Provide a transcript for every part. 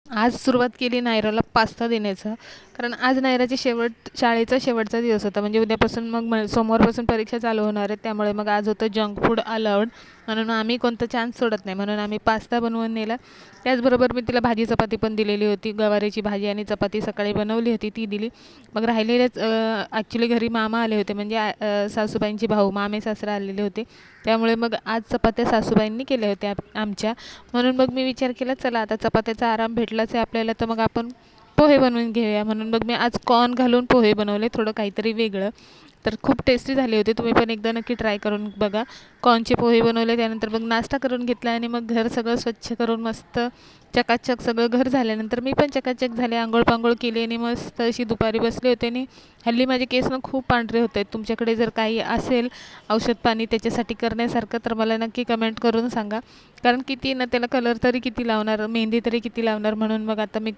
आज सुरुवात केली नायराला पास्ता देण्याचं. कारण आज नायराची शाळेचा शेवटचा दिवस होता. म्हणजे उद्यापासून मग सोमवारपासून परीक्षा चालू होणार आहेत. त्यामुळे मग आज होतं जंक फूड अलाउड. म्हणून आम्ही कोणतं चान्स सोडत नाही. म्हणून आम्ही पास्ता बनवून नेला. त्याचबरोबर मी तिला भाजी चपाती पण दिलेली होती. गवारीची भाजी आणि चपाती सकाळी बनवली होती, ती दिली. मग राहिलेलेच ॲक्च्युली घरी मामा आले होते, म्हणजे सासूबाईंचे भाऊ, मामे सासरा आलेले होते. त्यामुळे मग आज चपात्या सासूबाईंनी केल्या होत्या आमच्या. म्हणून मग मी विचार केला, चला आता चपात्याचा आराम भेटलाच आहे आपल्याला, तर मग आपण पोहे बनवून घेऊया. म्हणून मग मी आज कॉर्न घालून पोहे बनवले, थोडं काहीतरी वेगळं. तर खूप टेस्टी झाले होते. तुम्ही पण एकदा नक्की ट्राय करून बघा. कॉर्नचे पोहे बनवले, त्यानंतर मग नाश्ता करून घेतला आणि मग घर सगळं स्वच्छ करून मस्त चकाचक सगळं घर झाल्यानंतर मी पण चकाचक झाले, आंघोळ केली आणि मस्त अशी दुपारी बसले होते. आणि हल्ली माझे केस ना खूप पांढरे होत आहेत. तुमच्याकडे जर काही असेल औषध पाणी त्याच्यासाठी करण्यासारखं, तर मला नक्की कमेंट करून सांगा. कारण किती ना त्याला कलर तरी किती लावणार, मेहंदी तरी किती लावणार. म्हणून मग आता मी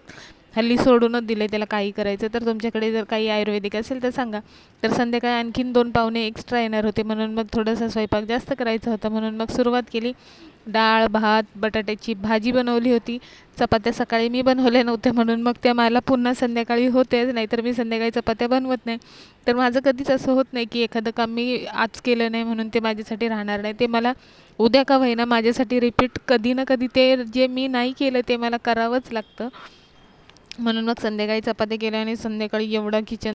हल्ली सोडूनच दिले त्याला काही करायचं. तर तुमच्याकडे जर काही आयुर्वेदिक असेल तर सांगा. तर संध्याकाळी आणखीन 2 पाहुणे एक्स्ट्रा येणार होते, म्हणून मग थोडासा स्वयंपाक जास्त करायचा होता. म्हणून मग सुरुवात केली. डाळ, भात, बटाट्याची भाजी बनवली होती. चपात्या सकाळी मी बनवल्या नव्हत्या, म्हणून मग त्या मला पुन्हा संध्याकाळी होतेच, नाहीतर मी संध्याकाळी चपात्या बनवत नाही. तर माझं कधीच असं होत नाही की एखादं काम मी आज केलं नाही म्हणून ते माझ्यासाठी राहणार नाही. ते मला उद्या का होईना माझ्यासाठी रिपीट कधी ना कधी ते जे मी नाही केलं ते मला करावंच लागतं. म्हणून मग संध्याकाळी चपात्या केल्या आणि संध्याकाळी एवढा किचन